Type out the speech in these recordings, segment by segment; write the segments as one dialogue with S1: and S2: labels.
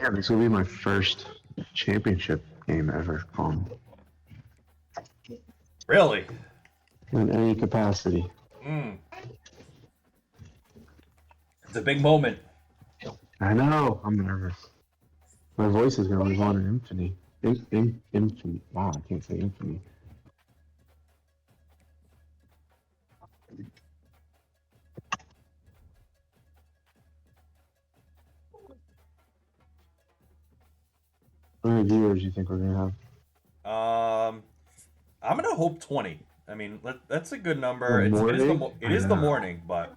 S1: Yeah, this will be my first championship game ever
S2: Really?
S1: in any capacity.
S2: Mm. It's a big moment.
S1: I know. I'm nervous. My voice is going to live on in infamy. Infamy. Wow, I can't say infamy. How many viewers do you think we're going to have?
S2: I'm gonna hope 20. I mean, that's a good
S1: The
S2: number.
S1: morning?
S2: It
S1: I
S2: is the
S1: know.
S2: morning, but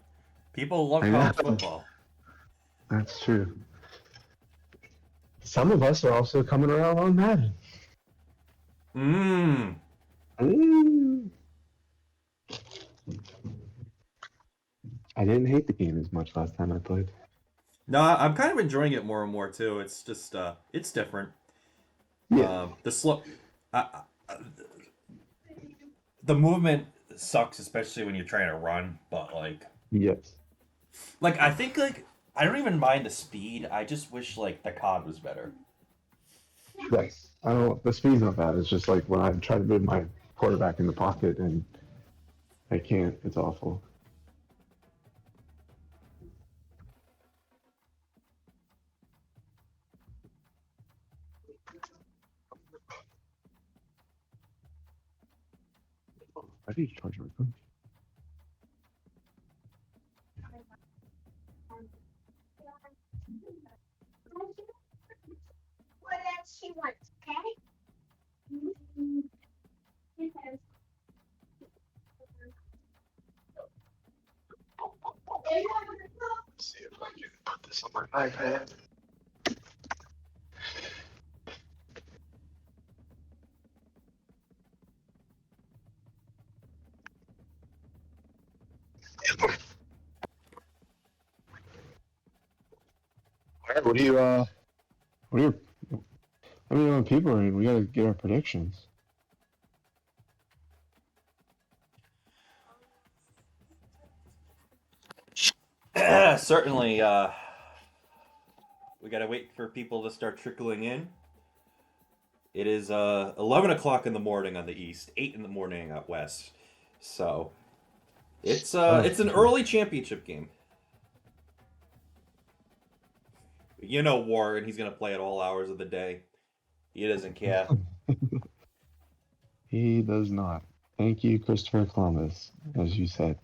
S2: people love
S1: I
S2: college
S1: know.
S2: football.
S1: That's true. Some of us are also coming around on Madden.
S2: Mmm.
S1: Mm. I didn't hate the game as much last time I played.
S2: No, I'm kind of enjoying it more and more too. It's just it's different.
S1: Yeah.
S2: The slow, the movement sucks, especially when you're trying to run. But
S1: Yes.
S2: I think I don't even mind the speed. I just wish like the COD was better.
S1: Yes. I don't. The speed's not bad. It's just like when I try to move my quarterback in the pocket and I can't. It's awful. I need to charge my phone. Let's see if I can put this on my iPad. All right, what do you, how many people are in? We gotta get our predictions.
S2: Certainly, we gotta wait for people to start trickling in. It is 11 o'clock in the morning on the east, 8 in the morning out west. So
S1: Oh,
S2: it's an
S1: okay.
S2: early championship game. You know Warren, he's gonna play at all hours of the day. He doesn't care.
S1: He does not. Thank you, Christopher Columbus, as you said.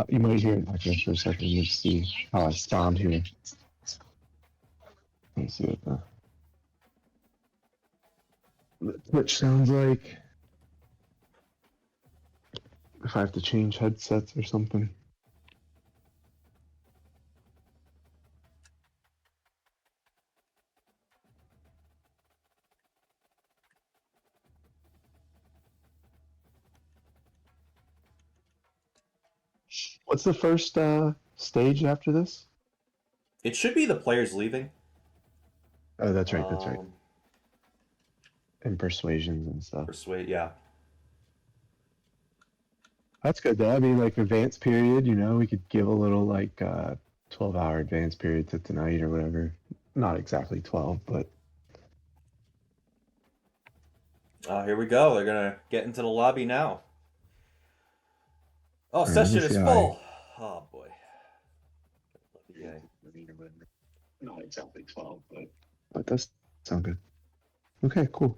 S1: You might hear it just for a second. You see how I sound here. Let's see what the Twitch sounds like. If I have to change headsets or something. What's the first stage after this?
S2: It should be the players leaving.
S1: Oh, that's right. That's right.
S2: Um,
S1: And persuasions and stuff.
S2: Persuade, yeah.
S1: That's good though. I mean, like advance period, we could give a little like 12-hour advance period to tonight or whatever. Not exactly 12, but
S2: Here we go. They're gonna get into the lobby now. Oh,
S1: all right, let me
S2: session
S1: see
S2: is
S1: how I.
S2: full. Oh boy. Yeah.
S1: Not exactly 12, but that does sound good. Okay, cool.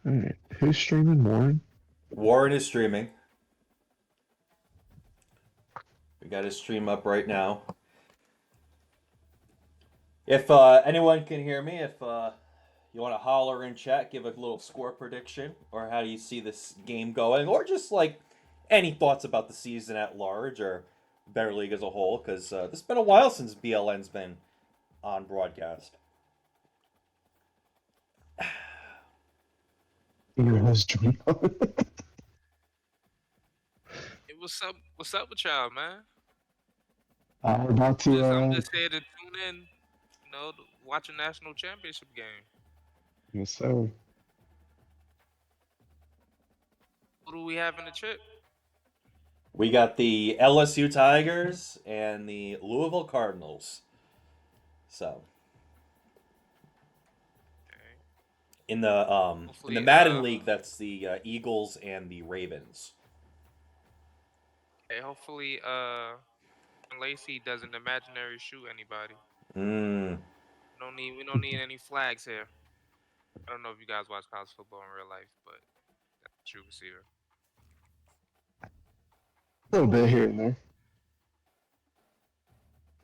S1: All right, who's streaming? Warren?
S2: Warren is streaming. We got his stream up right now. If anyone can hear me, if you want to holler in chat, give a little score prediction, or how do you see this game going, or just like any thoughts about the season at large, or Better League as a whole, because it's been a while since BLN's been on broadcast.
S1: You know, stream.
S3: Hey, what's up with y'all, man?
S1: We're about to.
S3: I'm just here to tune in, to watch a national championship game.
S1: Yes, sir.
S3: Who do we have in the trip?
S2: We got the LSU Tigers and the Louisville Cardinals. So
S3: Okay.
S2: in the
S3: Hopefully,
S2: Madden League, that's the Eagles and the Ravens.
S3: hopefully, Lacey doesn't imaginary shoot anybody.
S2: Mm.
S3: We don't need any flags here. I don't know if you guys watch college football in real life, but that's a true receiver.
S1: A little bit here and there.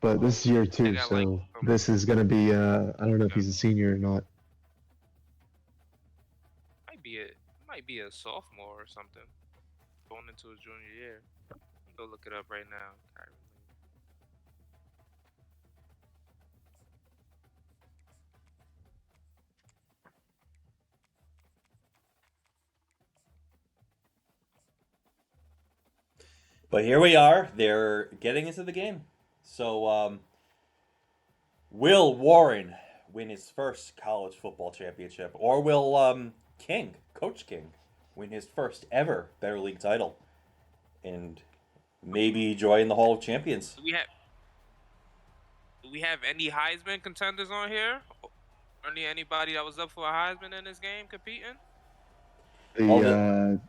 S1: But this is year
S3: They
S1: two,
S3: got like
S1: so this is gonna be I don't know if
S3: Yeah.
S1: he's a senior or not.
S3: might be a sophomore or something going into his junior year. Go look it up right now. Kyrie Lee.
S2: But here we are. They're getting into the game. So, will Warren win his first college football championship, or will Coach King, win his first ever Better League title, and maybe join the Hall of Champions?
S3: Do we have any Heisman contenders on here? Anybody that was up for a Heisman in this game competing?
S1: The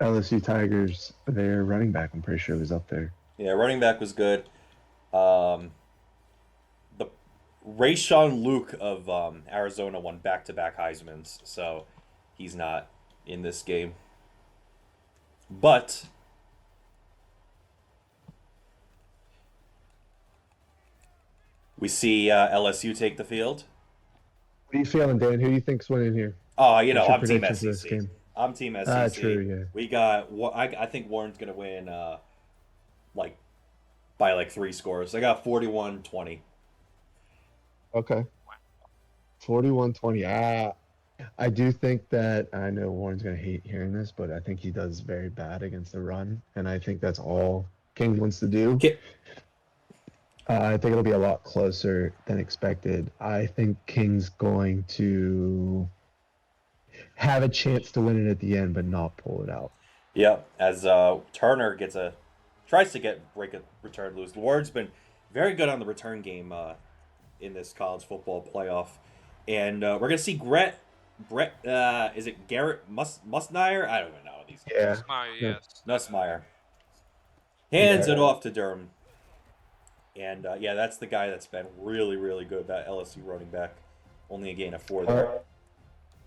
S1: LSU Tigers, their running back, I'm pretty sure was up there.
S2: Yeah, running back was good. The Rayshawn Luke of Arizona won back-to-back Heismans, so he's not in this game. But we see LSU take the field.
S1: What are you feeling, Dan? Who do you think's winning here?
S2: Oh,
S1: What's your
S2: I'm Team
S1: prediction for this
S2: SEC.
S1: game?
S2: I'm Team SEC.
S1: True, yeah.
S2: We got. I think Warren's gonna win. Like by like 3 scores. I got 41-20.
S1: Okay. 41-20. I do think that I know Warren's gonna hate hearing this, but I think he does very bad against the run, and I think that's all King wants to do. I think it'll be a lot closer than expected. I think King's going to have a chance to win it at the end, but not pull it out.
S2: Yeah, as Turner tries to break a return loose. Ward's been very good on the return game in this college football playoff, and we're gonna see Brett. Is it Garrett Musmeyer? I don't even know these guys.
S3: Yes.
S2: Nussmeyer hands it off to Durham, and that's the guy that's been really, really good. That LSU running back, only a gain of 4 there.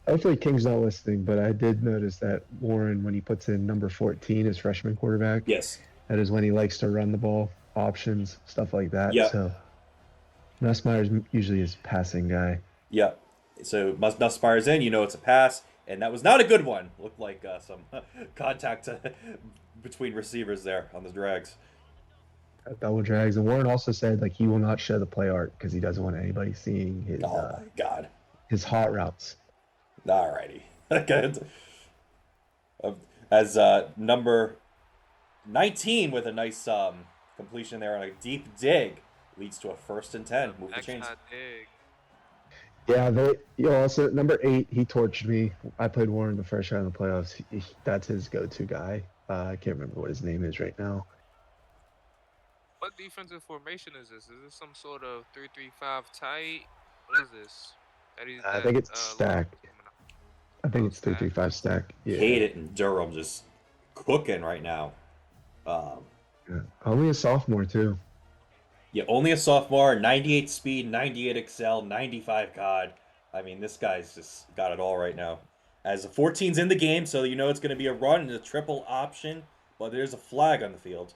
S1: Hopefully King's not listening, but I did notice that Warren, when he puts in number 14 as freshman quarterback,
S2: yes,
S1: that is when he likes to run the ball, options, stuff like that.
S2: Yep.
S1: So Nussmeyer's usually his passing guy.
S2: Yeah. So Nussmeyer's in, it's a pass, and that was not a good one. Looked like some contact between receivers there on the drags.
S1: Double drags. And Warren also said he will not show the play art because he doesn't want anybody seeing his
S2: my God,
S1: his hot routes.
S2: Alrighty. As number 19 with a nice completion there on a deep dig leads to a 1st and 10. Move the chains.
S1: Yeah, also number 8. He torched me. I played Warren the first round of the playoffs. That's his go-to guy. I can't remember what his name is right now.
S3: What defensive formation is this? Is this some sort of 3-3-5 tight? What is this?
S1: I think it's stack. I think it's 3-3-5 stack. Yeah.
S2: Hate it, and Durham just cooking right now.
S1: Yeah. Only a sophomore too.
S2: Yeah, only a sophomore. 98 speed, 98 excel, 95 COD. I mean, this guy's just got it all right now. As the 14's in the game, so it's going to be a run and a triple option. But there's a flag on the field.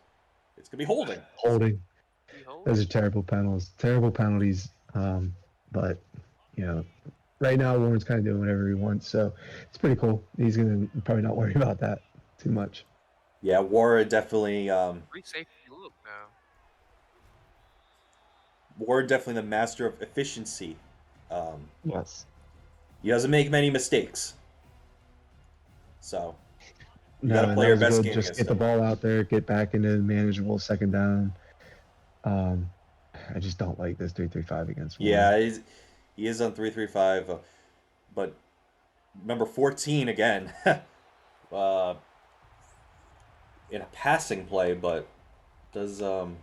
S2: It's going to be holding.
S1: Holding. Those are terrible penalties. Terrible penalties. But right now Warren's kind of doing whatever he wants, so it's pretty cool. He's gonna probably not worry about that too much.
S2: Yeah, Warren definitely.
S3: Free safety look now.
S2: Warren definitely the master of efficiency.
S1: Yes.
S2: He doesn't make many mistakes. So you gotta play your best game.
S1: Just get the ball out there, get back into manageable second down. I just don't like this 3-3-5 against Warren.
S2: Yeah, he is on 3-3-5, but number 14 again. in a passing play, but doesn't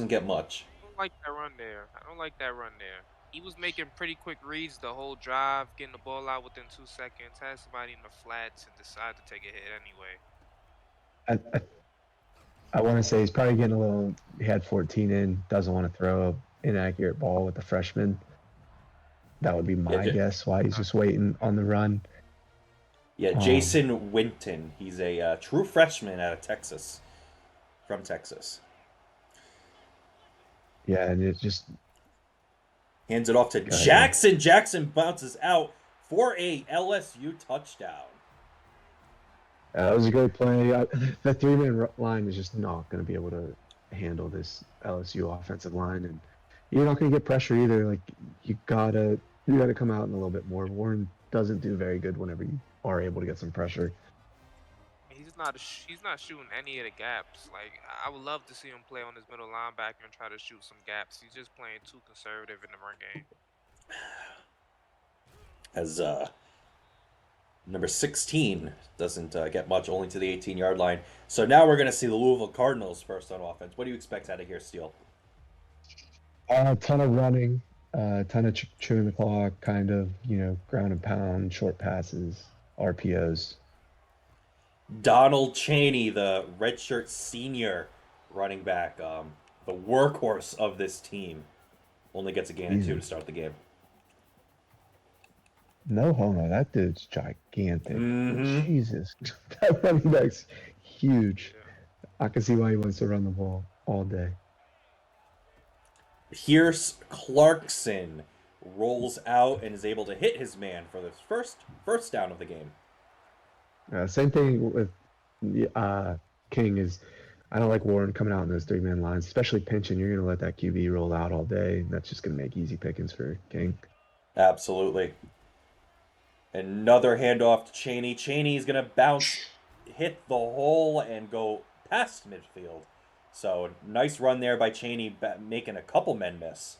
S2: get much.
S3: I don't like that run there. I don't like that run there. He was making pretty quick reads the whole drive, getting the ball out within 2 seconds, had somebody in the flats, and decided to take a hit anyway.
S1: I want to say he's probably getting a little. He had 14 in. Doesn't want to throw an inaccurate ball with the freshman. That would be my guess. Why he's just waiting on the run.
S2: Yeah, Jason Winton. He's a true freshman out of Texas. From Texas.
S1: Yeah, and it just
S2: hands it off to Jackson. Jackson bounces out for a LSU touchdown.
S1: That was a great play. The three-man line is just not going to be able to handle this LSU offensive line, and you're not going to get pressure either. Like you gotta come out in a little bit more. Warren doesn't do very good whenever you are able to get some pressure.
S3: He's not shooting any of the gaps. Like I would love to see him play on his middle linebacker and try to shoot some gaps. He's just playing too conservative in the run game.
S2: As number 16 doesn't get much, only to the 18-yard line. So now we're going to see the Louisville Cardinals first on offense. What do you expect out of here, Steele?
S1: A ton of running, a ton of chewing the clock, kind of, ground and pound, short passes, RPOs.
S2: Donald Chaney, the redshirt senior running back, the workhorse of this team, only gets a gain of 2 to start the game.
S1: No homo, that dude's gigantic.
S2: Mm-hmm.
S1: Jesus, that running back's huge. I can see why he wants to run the ball all day.
S2: Pierce Clarkson rolls out and is able to hit his man for the first down of the game.
S1: Same thing with King is, I don't like Warren coming out in those three-man lines, especially pinching. You're going to let that QB roll out all day. That's just going to make easy pickings for King.
S2: Absolutely. Another handoff to Chaney. Chaney's going to bounce, hit the hole, and go past midfield. So, nice run there by Chaney, making a couple men miss.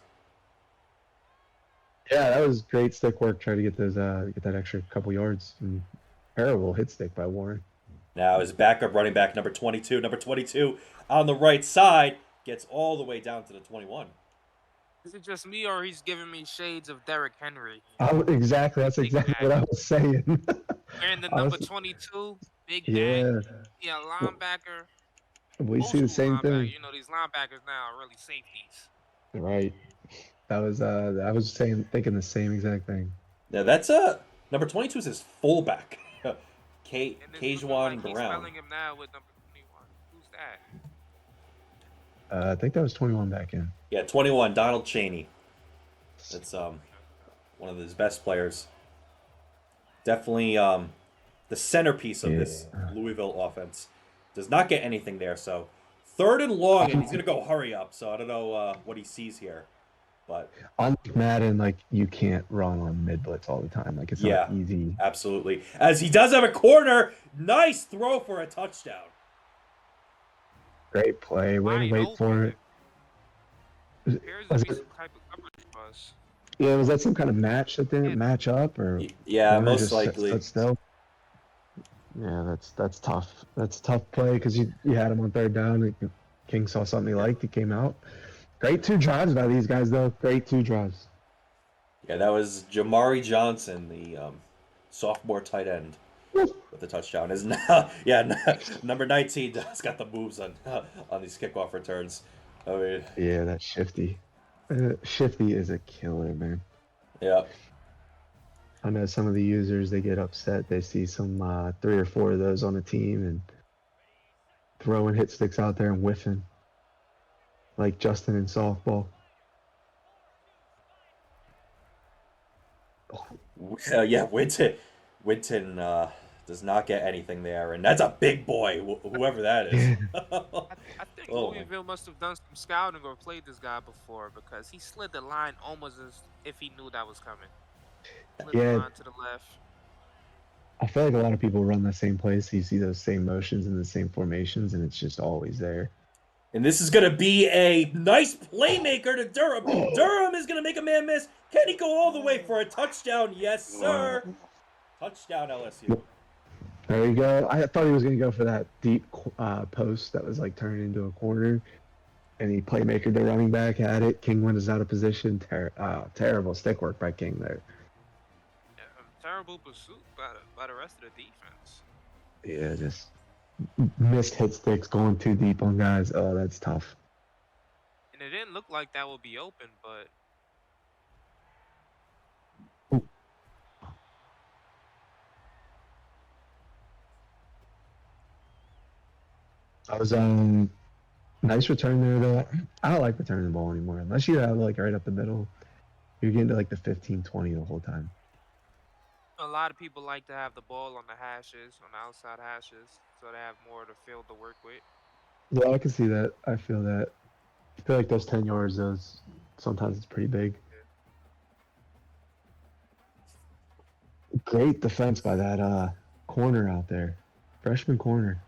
S1: Yeah, that was great stick work. Try to get those, get that extra couple yards. And terrible hit stick by Warren.
S2: Now his backup running back, number 22. Number 22 on the right side gets all the way down to the 21.
S3: Is it just me, or he's giving me shades of Derrick Henry?
S1: Exactly. That's exactly what I was saying.
S3: And the number 22, big
S1: yeah,
S3: linebacker.
S1: We see the same thing.
S3: These linebackers now are really safeties.
S1: Right. I was thinking the same exact thing.
S2: Yeah, that's number 22 is his fullback. K'Juan Brown.
S3: He's spelling him now with number 21. Who's that?
S1: I think that was 21 back in.
S2: Yeah, 21, Donald Chaney. That's one of his best players. Definitely the centerpiece of this Louisville offense. Does not get anything there, so 3rd and long, and he's going to go hurry up, so I don't know what he sees here. But
S1: on Madden, you can't run on mid blitz all the time. It's not easy.
S2: Absolutely. As he does have a corner, nice throw for a touchdown.
S1: Great play. Way to wait for it.
S3: Was
S1: that some kind of match that didn't match up, or
S2: most likely.
S1: Stood still? Yeah, that's tough. That's a tough play because you had him on 3rd down. King saw something he liked. He came out. Great 2 drives by these guys, though. Great 2 drives.
S2: Yeah, that was Jamari Johnson, the sophomore tight end, with the touchdown. Is now, number 19 has got the moves on these kickoff returns. I mean,
S1: yeah, that's Shifty. Shifty is a killer, man.
S2: Yeah.
S1: I know some of the users, they get upset. They see some 3 or 4 of those on the team and throwing hit sticks out there and whiffing. Like Justin in softball.
S2: Winton does not get anything there, and that's a big boy, whoever that is.
S3: I think Louisville must have done some scouting or played this guy before, because he slid the line almost as if he knew that was coming. Slid the line to the left.
S1: I feel like a lot of people run the same plays, so you see those same motions and the same formations, and it's just always there.
S2: And this is going to be a nice playmaker to Durham. Durham is going to make a man miss. Can he go all the way for a touchdown? Yes, sir. Touchdown, LSU.
S1: There you go. I thought he was going to go for that deep post that was like turned into a corner, and he playmaker the running back had it. King went out of position. Terrible stick work by King there.
S3: Terrible pursuit by the rest of the defense.
S1: Yeah, just missed hit sticks going too deep on guys. Oh, that's tough.
S3: And it didn't look like that would be open, but
S1: I was nice return there though. I don't like returning the ball anymore unless you have like right up the middle. You're getting to like the 15-20 the whole time.
S3: a lot of people like to have the ball on the hashes, on the outside hashes, so they have more of the field to work with.
S1: Yeah, I can see that. I feel that. I feel like those 10 yards, those sometimes it's pretty big. Great defense by that corner out there. Freshman corner.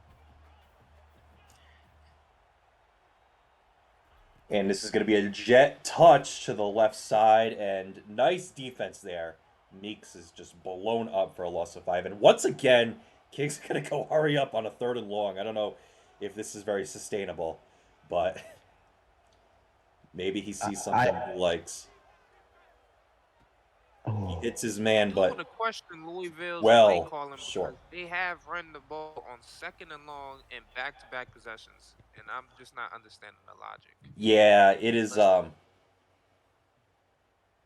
S2: And this is going to be a jet touch to the left side, and nice defense there. Meeks is just blown up for a loss of 5. And once again, King's going to go hurry up on a 3rd and long. I don't know if this is very sustainable, but maybe he sees something he likes.
S1: Oh.
S2: He hits his man, but...
S3: I want to question Louisville's
S2: play
S3: calling
S2: sure.
S3: They have run the ball on 2nd and long and back-to-back possessions, and I'm just not understanding the logic.
S2: Yeah, it is...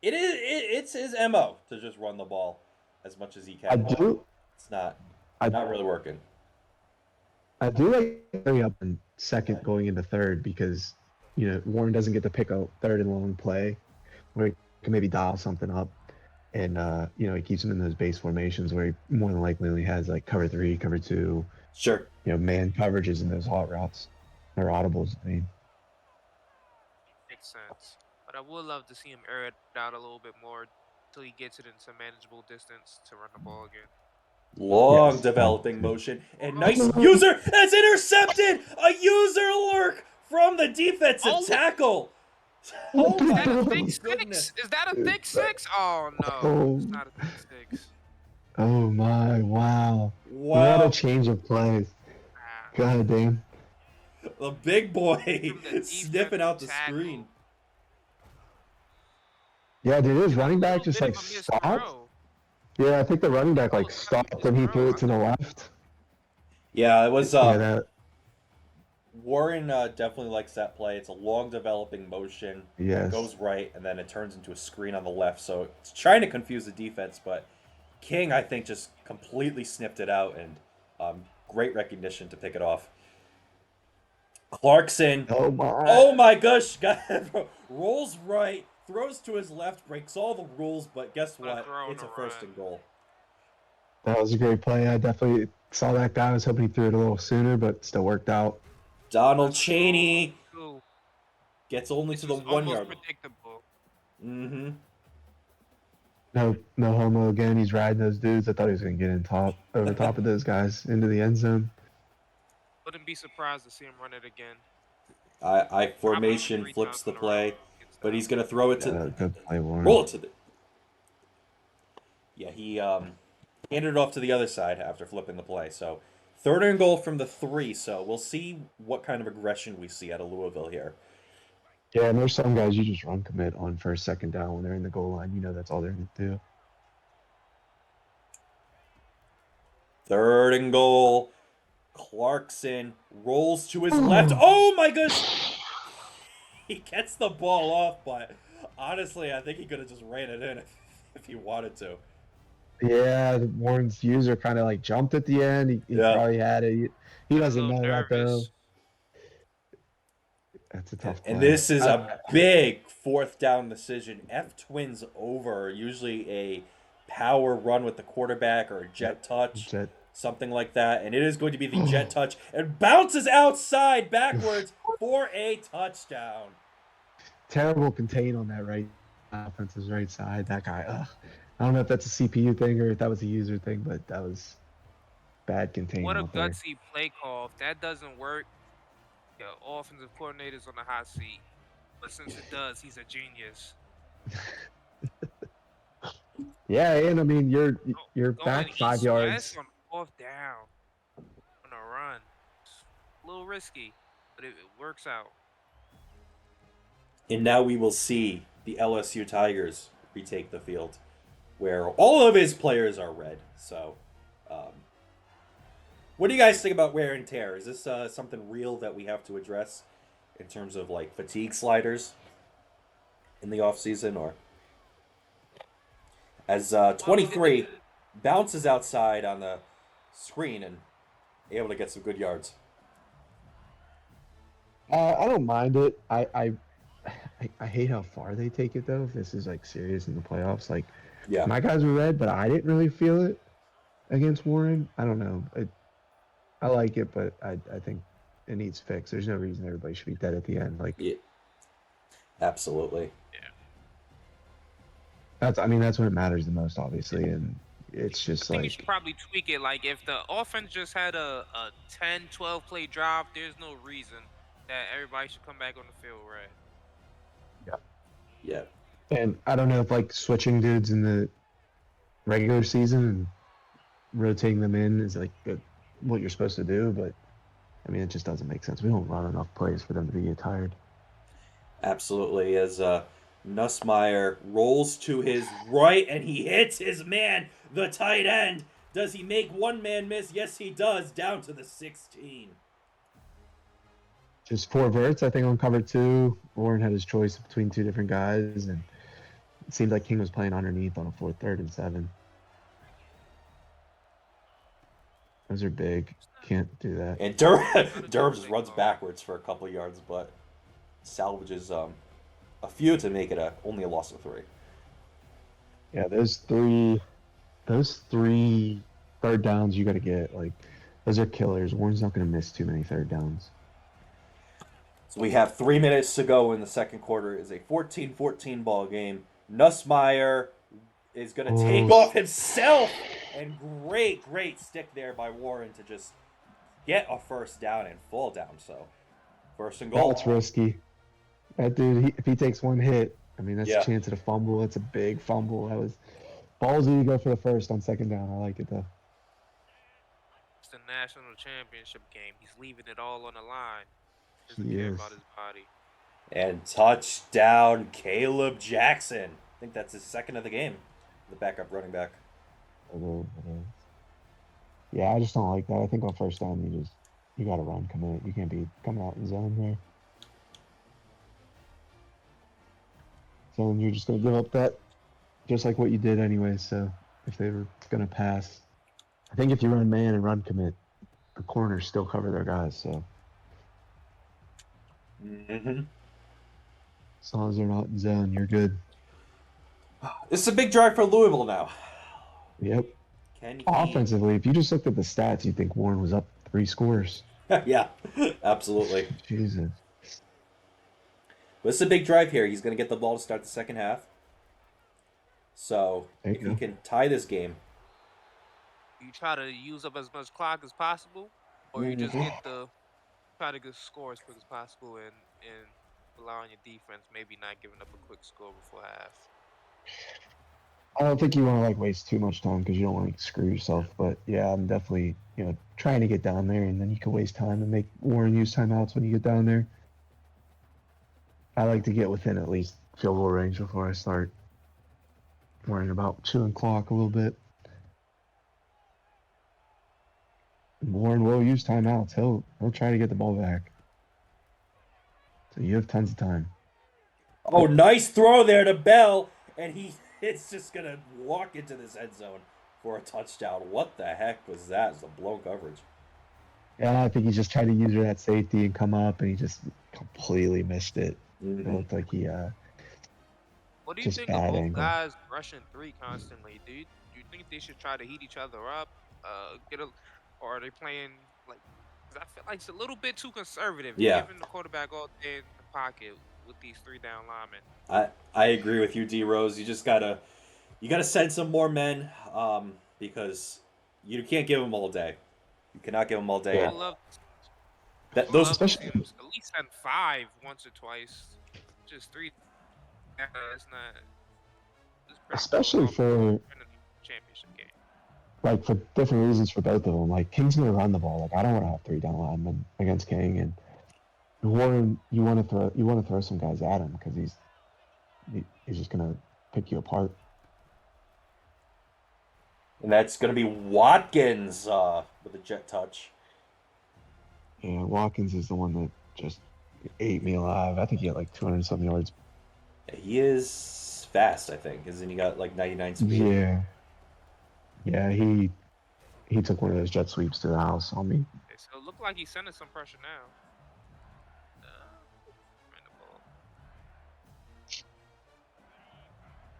S2: It's his MO to just run the ball as much as he can. It's not really working.
S1: I do like hurry up in 2nd going into 3rd because, you know, Warren doesn't get to pick a 3rd and long play where he can maybe dial something up. And, you know, he keeps him in those base formations where he more than likely only has like cover 3, cover 2.
S2: Sure.
S1: You know, man coverages in those hot routes. Or audibles, I mean.
S3: Makes sense. But I would love to see him air it out a little bit more until he gets it into manageable distance to run the ball again.
S2: Long developing motion. And nice user has intercepted! A user lurk from the defensive tackle!
S3: Oh, is that a thick 6? Is that a thick 6? Oh, no. It's not a thick 6.
S1: Oh, my. Wow. What a change of plays. God damn.
S2: The big boy sniffing out the screen.
S1: Yeah, dude, his running back just like stopped. Yeah, I think the running back like stopped and he threw it to the left.
S2: Yeah, it was Warren definitely likes that play. It's a long developing motion.
S1: Yes.
S2: It goes right and then it turns into a screen on the left. So it's trying to confuse the defense, but King I think just completely sniffed it out and great recognition to pick it off. Clarkson. Oh my gosh. Rolls right. Throws to his left, breaks all the rules, but guess what? It's a 1st and goal.
S1: That was a great play. I definitely saw that guy. I was hoping he threw it a little sooner, but still worked out.
S2: Donald Chaney gets only to the 1 yard.
S3: Predictable.
S2: Mm-hmm.
S1: No homo again. He's riding those dudes. I thought he was going to get over top of those guys into the end zone.
S3: Wouldn't be surprised to see him run it again.
S2: I formation flips the play. But he's going to throw it to...
S1: Good play, Warren.
S2: Roll it to the... Yeah, he handed it off to the other side after flipping the play. So 3rd and goal from the 3. So we'll see what kind of aggression we see out of Louisville here.
S1: Yeah, and there's some guys you just run commit on 1st, 2nd down when they're in the goal line. You know that's all they're going to do.
S2: 3rd and goal. Clarkson rolls to his left. Oh my goodness! He gets the ball off, but honestly, I think he could have just ran it in if he wanted to.
S1: Yeah, Warren's user kind of like jumped at the end. He probably had it. He doesn't know that though. That's a tough play.
S2: And this is a big 4th down decision. F-Twins over. Usually a power run with the quarterback or a jet touch. Something like that. And it is going to be the jet touch. And bounces outside backwards for a touchdown.
S1: Terrible contain on that right offense's right side. That guy, I don't know if that's a CPU thing or if that was a user thing, but that was bad contain.
S3: What a gutsy play call. If that doesn't work, the offensive coordinator's on the hot seat. But since it does, he's a genius.
S1: Yeah, and I mean you're back 5 yards.
S3: On 4th down on a run. It's a little risky, but it works out.
S2: And now we will see the LSU Tigers retake the field, where all of his players are red. So, what do you guys think about wear and tear? Is this something real that we have to address in terms of like fatigue sliders in the offseason, or as 23 bounces outside on the screen and able to get some good yards?
S1: I don't mind it. I hate how far they take it though. If this is like serious in the playoffs, like
S2: Yeah,
S1: my guys were red, but I didn't really feel it against Warren. I don't know. I like it, but I think it needs fixed. There's no reason everybody should be dead at the end. Like
S2: yeah, absolutely.
S1: that's when it matters the most, obviously, and it's just
S3: I think you
S1: like
S3: should probably tweak it. Like, if the offense just had a 10, 12 play drive, there's no reason that everybody should come back on the field red.
S2: Yeah.
S1: And I don't know if like switching dudes in the regular season and rotating them in is like what you're supposed to do, but I mean it just doesn't make sense. We don't run enough plays for them to be tired.
S2: Absolutely, as Nussmeier rolls to his right and he hits his man, the tight end. Does he make one man miss? Yes, he does, down to the 16.
S1: Just 4 verts, I think, on cover 2. Warren had his choice between 2 different guys, and it seemed like King was playing underneath on a 4th, 3rd, and 7. Those are big. Can't do that.
S2: And Durham just runs backwards for a couple of yards, but salvages a few to make it only a loss of 3.
S1: Yeah, those three 3rd downs you got to get. Like, those are killers. Warren's not going to miss too many 3rd downs.
S2: So we have 3 minutes to go in the second quarter. It's a 14-14 ball game. Nussmeier is going to take off himself. And great stick there by Warren to just get a 1st down and fall down. So 1st and goal.
S1: That's risky. That dude, if he takes one hit, I mean, that's a chance at a fumble. That's a big fumble. That was ballsy to go for the 1st on 2nd down. I like it, though.
S3: It's the national championship game. He's leaving it all on the line.
S1: He
S3: Doesn't care
S1: is.
S3: about his body.
S2: And touchdown, Caleb Jackson. I think that's his 2nd of the game. The backup running back.
S1: Yeah, I just don't like that. I think on 1st down, you got to run, commit. You can't be coming out in zone there. So you're just going to give up that, just like what you did anyway. So if they were going to pass, I think if you run man and run commit, the corners still cover their guys. So
S2: Mm-hmm.
S1: as long as they're not in zone, you're good.
S2: This is a big drive for Louisville now.
S1: Yep.
S2: Can he...
S1: Offensively, if you just looked at the stats, you'd think Warren was up 3 scores.
S2: Yeah, absolutely.
S1: Jesus.
S2: But it's a big drive here. He's going to get the ball to start the second half. So if he can tie this game.
S3: You try to use up as much clock as possible, or you just try to get score as quick as possible and allow on your defense, maybe not giving up a quick score before half.
S1: I don't think you want to like waste too much time because you don't want to screw yourself. But yeah, I'm definitely trying to get down there, and then you can waste time and make Warren use timeouts when you get down there. I like to get within at least field goal range before I start worrying about chewing clock a little bit. Warren will use timeouts. He'll try to get the ball back. So you have tons of time.
S2: Oh, nice throw there to Bell, and it's just gonna walk into this end zone for a touchdown. What the heck was that? It's a blown coverage.
S1: Yeah, I think he just tried to use that safety and come up, and he just completely missed it.
S2: Mm-hmm.
S1: It looked like he
S3: what do you think of both guys rushing 3 constantly? Do you think they should try to heat each other up? Or are they playing like? I feel like it's a little bit too conservative.
S2: Yeah.
S3: Giving the quarterback all day in the pocket with these 3 down linemen.
S2: I agree with you, D Rose. You just gotta send some more men, because you can't give them all day. You cannot give them all day.
S3: Yeah.
S2: Those
S1: especially
S3: at least send 5 once or twice. Just 3. It's not.
S1: Especially for
S3: championship game.
S1: like for different reasons for both of them. Like King's gonna run the ball. Like I don't want to have 3 down linemen against King, and Warren, you want to throw some guys at him because he's just gonna pick you apart.
S2: And that's going to be Watkins with a jet touch.
S1: Yeah, Watkins is the one that just ate me alive. I think he had like 200 some yards.
S2: He is fast, I think. Isn't he got like 99 speed?
S1: Yeah. Yeah, he took one of those jet sweeps to the house on me.
S3: Okay, so it looked like he's sending some pressure now. Ran the ball.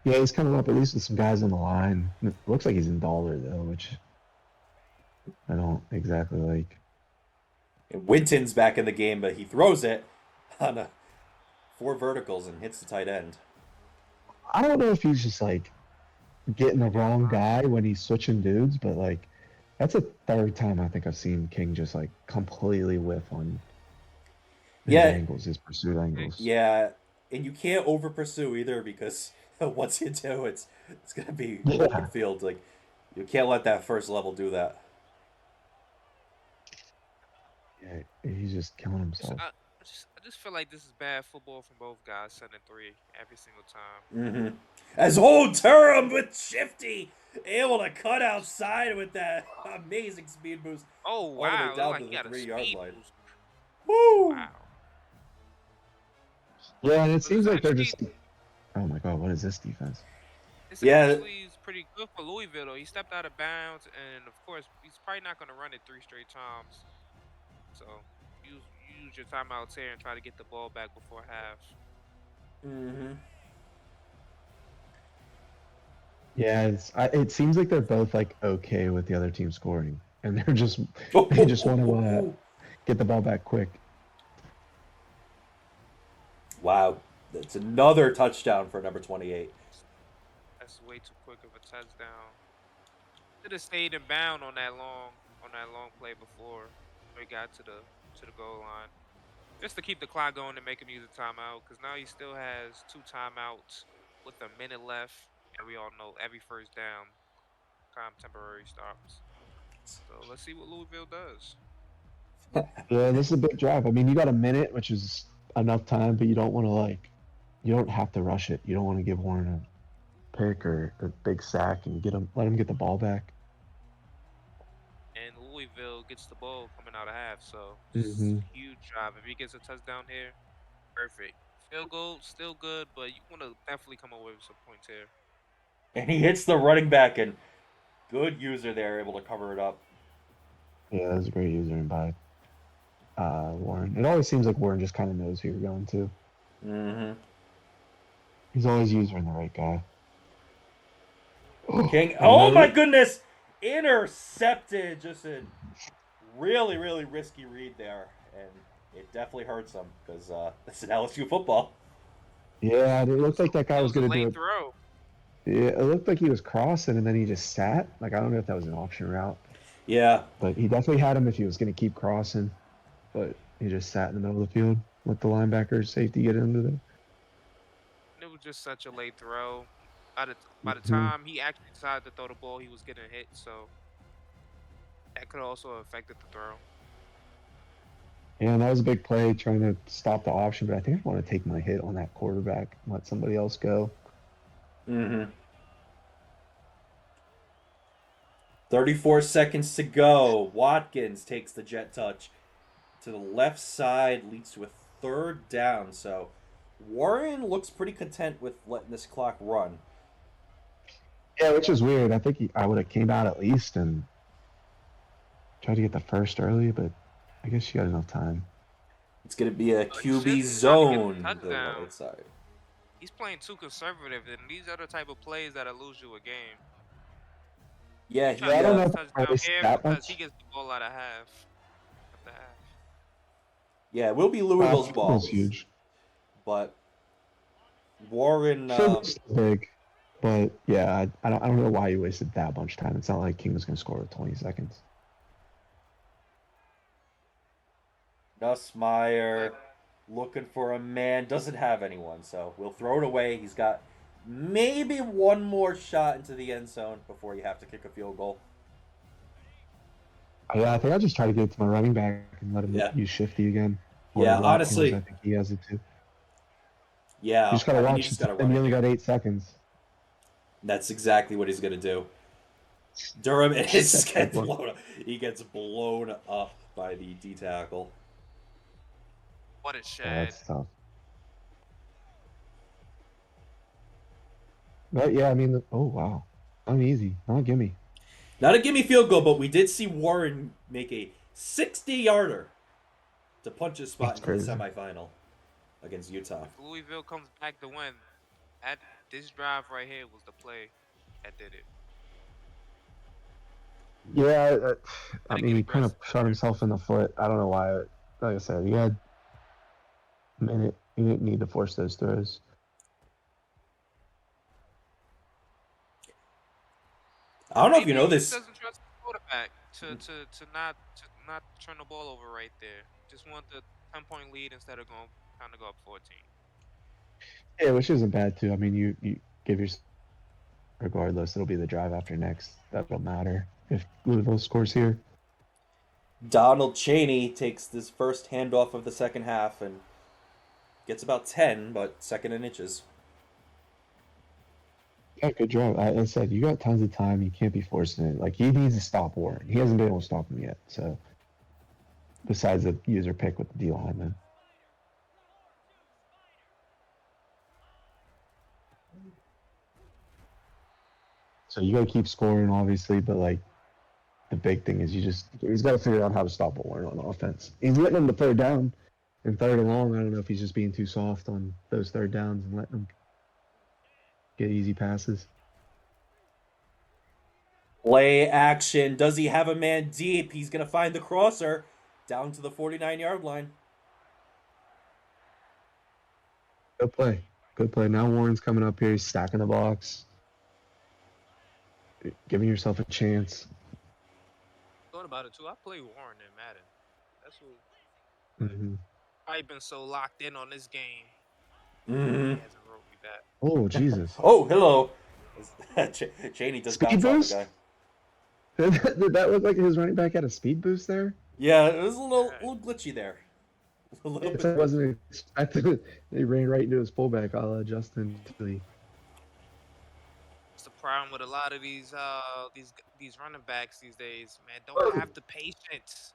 S1: Yeah, he's coming up at least with some guys on the line. It looks like he's in dollar though, which I don't exactly like.
S2: And Winton's back in the game, but he throws it on 4 verticals and hits the tight end.
S1: I don't know if he's just like getting the wrong guy when he's switching dudes, but like that's the 3rd time I think I've seen King just like completely whiff on his angles, his pursuit angles.
S2: Yeah, and you can't over pursue either because once you do, it's gonna be open field. Like you can't let that first level do that.
S1: Yeah, he's just killing himself.
S3: I just feel like this is bad football from both guys, sending 3 every single time.
S2: Mm-hmm. As old Durham with Shifty able to cut outside with that amazing speed boost.
S3: Oh wow!
S2: All the way down
S3: like
S2: to the 3-yard line.
S3: Boost.
S2: Woo!
S3: Wow.
S1: Yeah, and it seems like they're just. Oh my god, what is this defense?
S3: This actually is pretty good for Louisville though. He stepped out of bounds, and of course he's probably not going to run it 3 straight times. So use your timeouts here and try to get the ball back before half.
S2: Mm-hmm.
S1: Yeah, it seems like they're both like okay with the other team scoring, and they just want to get the ball back quick.
S2: Wow, that's another touchdown for number 28.
S3: That's way too quick of a touchdown. Should have stayed in bound on that long play before we got to the goal line, just to keep the clock going and make him use a timeout. Because now he still has 2 timeouts with a minute left, and we all know every first down time temporary stops. So let's see what Louisville does.
S1: Yeah, this is a big drive. I mean, you got a minute, which is enough time, but you don't want to you don't have to rush it. You don't want to give Warren a pick or a big sack and let him get the ball back.
S3: And Louisville gets the ball coming out of half, so huge drive. If he gets a touchdown here, perfect. Field goal, still good, but you want to definitely come away with some points here.
S2: And he hits the running back, and good user there, able to cover it up.
S1: Yeah, that was a great user by Warren. It always seems like Warren just kind of knows who you're going to.
S2: Mm-hmm.
S1: He's always using the right guy.
S2: King, oh my goodness! Intercepted. Just a really, really risky read there, and it definitely hurts him because it's an LSU football.
S1: Yeah, it looked like that guy was going to do it.
S3: Throw.
S1: Yeah, it looked like he was crossing, and then he just sat. Like I don't know if that was an option route.
S2: Yeah,
S1: but he definitely had him if he was going to keep crossing. But he just sat in the middle of the field, let the linebacker safety get into there.
S3: It was just such a late throw. By the time he actually decided to throw the ball, he was getting hit, so that could also have affected the throw.
S1: Yeah, and that was a big play trying to stop the option, but I think I want to take my hit on that quarterback and let somebody else go.
S2: Mm-hmm. 34 seconds to go. Watkins takes the jet touch to the left side, leads to a 3rd down. So Warren looks pretty content with letting this clock run.
S1: Yeah, which is weird. I think I would have came out at least and tried to get the first early, but I guess you got enough time.
S2: It's going to be a QB zone
S3: to
S2: the right side.
S3: He's playing too conservative, and these are the type of plays that'll lose you a game.
S2: Yeah,
S1: I don't know
S3: if because he gets the ball out of half.
S2: Yeah, it will be Louisville's ball.
S1: That's huge.
S2: But Warren...
S1: big. But, yeah, I don't know why you wasted that much time. It's not like King was going to score with 20 seconds.
S2: Nussmeier looking for a man. Doesn't have anyone, so we'll throw it away. He's got maybe one more shot into the end zone before you have to kick a field goal.
S1: Yeah, I think I'll just try to get it to my running back and let him
S2: Yeah.
S1: use Shifty again.
S2: Yeah, honestly.
S1: I think he has it too.
S2: Yeah,
S1: You just gotta
S2: I mean, you
S1: watch.
S2: just gotta
S1: And
S2: run
S1: you
S2: it
S1: only
S2: here.
S1: got 8 seconds.
S2: That's exactly what he's gonna do. Durham is just gets blown up. He gets blown up by the D tackle.
S3: What a shed.
S1: That's tough. But yeah, I mean, oh wow, uneasy, not gimme.
S2: Not a gimme field goal, but we did see Warren make a 60-yarder to punch his spot into the semifinal against Utah.
S3: If Louisville comes back to win, this drive right here was the play that did it.
S1: Yeah, I mean, he kind of shot himself in the foot. I don't know why. Like I said, he had a minute. He didn't need to force those throws.
S2: I don't know if you know this.
S3: He doesn't trust the quarterback to not turn the ball over right there. Just want the 10-point lead instead of trying to go up 14.
S1: Yeah, which isn't bad too. I mean, you give your regardless. It'll be the drive after next that'll matter if Louisville scores here.
S2: Donald Chaney takes this first handoff of the second half and gets about 10, but second in inches.
S1: Yeah, good job. I said you got tons of time. You can't be forcing it. Like he needs to stop Warren. He hasn't been able to stop him yet. So, besides the user pick with the D lineman. So you got to keep scoring, obviously, but like the big thing is he's got to figure out how to stop Warren on offense. He's letting him to third down and third and long. I don't know if he's just being too soft on those third downs and letting them get easy passes.
S2: Play action. Does he have a man deep? He's going to find the crosser down to the 49-yard line.
S1: Good play. Good play. Now Warren's coming up here. He's stacking the box. Giving yourself a chance.
S3: Thought about it too. I play Warren in Madden. That's what. I've been so locked in on this game. He hasn't wrote me back.
S1: Oh Jesus!
S2: Oh, hello. Chaney does
S1: speed boost. Did that look like his running back had a speed boost there?
S2: Yeah, it was a little glitchy there. A little bit.
S1: I wasn't expecting it. He ran right into his fullback, a la Justin Tilly.
S3: That's the problem with a lot of these running backs these days, man. Don't have the patience.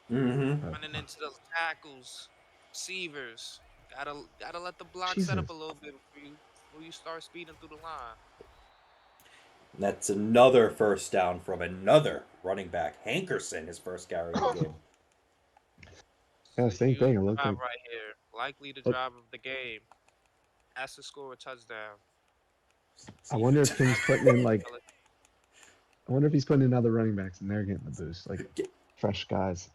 S3: Running into those tackles, receivers. Gotta let the block set up a little bit before you start speeding through the line.
S2: That's another first down from another running back. Hankerson, his first carry of the game.
S1: Yeah, same thing. It looked
S3: like right here, likely the drive of the game. Has to score a touchdown.
S1: I wonder if King's putting in like. I wonder if he's putting in other running backs and they're getting the boost, like fresh guys.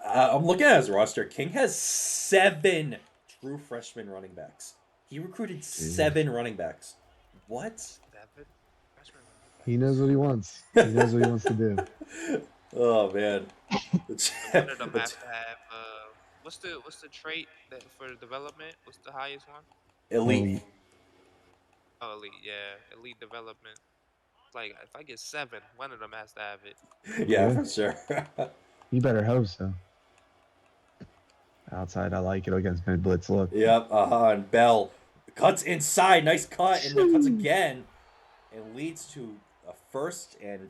S2: I'm looking at his roster. King has 7 true freshman running backs. He recruited 7 running backs. What?
S3: 7 freshman.
S1: He knows what he wants. He knows what he wants to do.
S2: Oh man.
S3: One of them have to have. What's the trait for development? What's the highest one?
S2: Elite.
S3: Oh, elite. Yeah, elite development. Like if I get 7, one of them has to have it.
S2: Yeah, for sure.
S1: You better hope so. Outside, I like it against mid blitz. Look.
S2: Yep. And Bell cuts inside. Nice cut, and then cuts again, and leads to a first and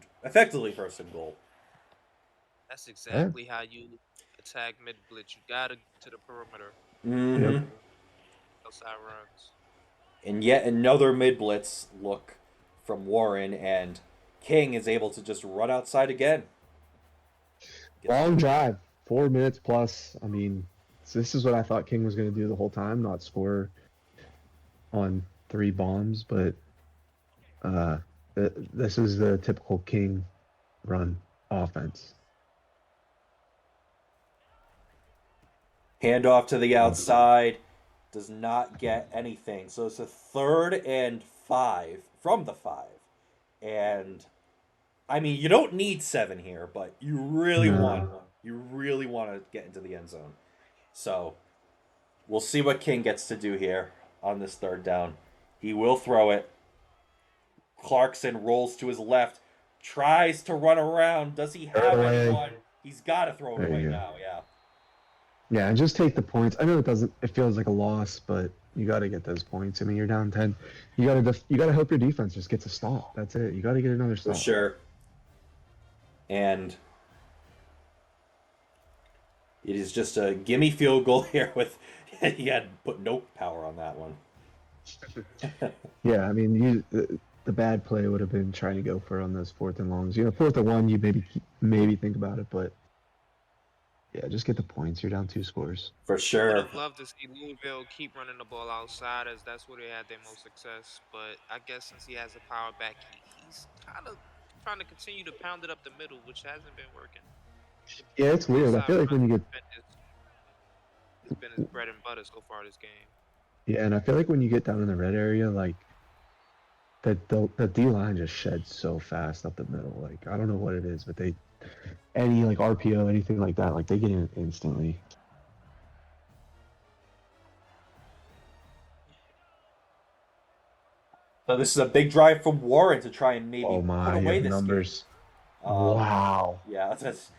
S2: goal.
S3: That's exactly how you attack mid blitz. You gotta get to the perimeter.
S2: Yep.
S3: Outside runs.
S2: And yet another mid blitz look from Warren, and King is able to just run outside again.
S1: Long drive, 4 minutes plus. I mean, this is what I thought King was going to do the whole time, not score on 3 bombs, but this is the typical King run offense.
S2: Handoff to the outside, does not get anything. So it's a 3rd and 5 from the 5. And I mean, you don't need 7 here, but you really want to get into the end zone. So we'll see what King gets to do here on this 3rd down. He will throw it. Clarkson rolls to his left, tries to run around. Does he have anyone? He's got to throw it away now. Yeah.
S1: Yeah, and just take the points. I know it feels like a loss, but you got to get those points. I mean, you're down 10. You got to hope your defense just gets a stop. That's it. You got to get another stop.
S2: For sure. And it is just a gimme field goal here with he had put no power on that one.
S1: Yeah, I mean, the bad play would have been trying to go for it on those 4th and longs. 4th and 1, you maybe think about it, but yeah, just get the points. You're down 2 scores.
S2: For sure.
S3: I would have loved to see Louisville keep running the ball outside, as that's where they had their most success. But I guess since he has the power back, he's kind of trying to continue to pound it up the middle, which hasn't been working.
S1: Yeah, it's weird. I feel like when you get...
S3: It's been his bread and butter so far this game.
S1: Yeah, and I feel like when you get down in the red area, like, the D-line just sheds so fast up the middle. Like, I don't know what it is, but any, like, RPO, anything like that, like, they get in instantly.
S2: So this is a big drive from Warren to try and maybe
S1: put
S2: away this
S1: numbers.
S2: Game.
S1: Wow.
S2: Yeah, that's...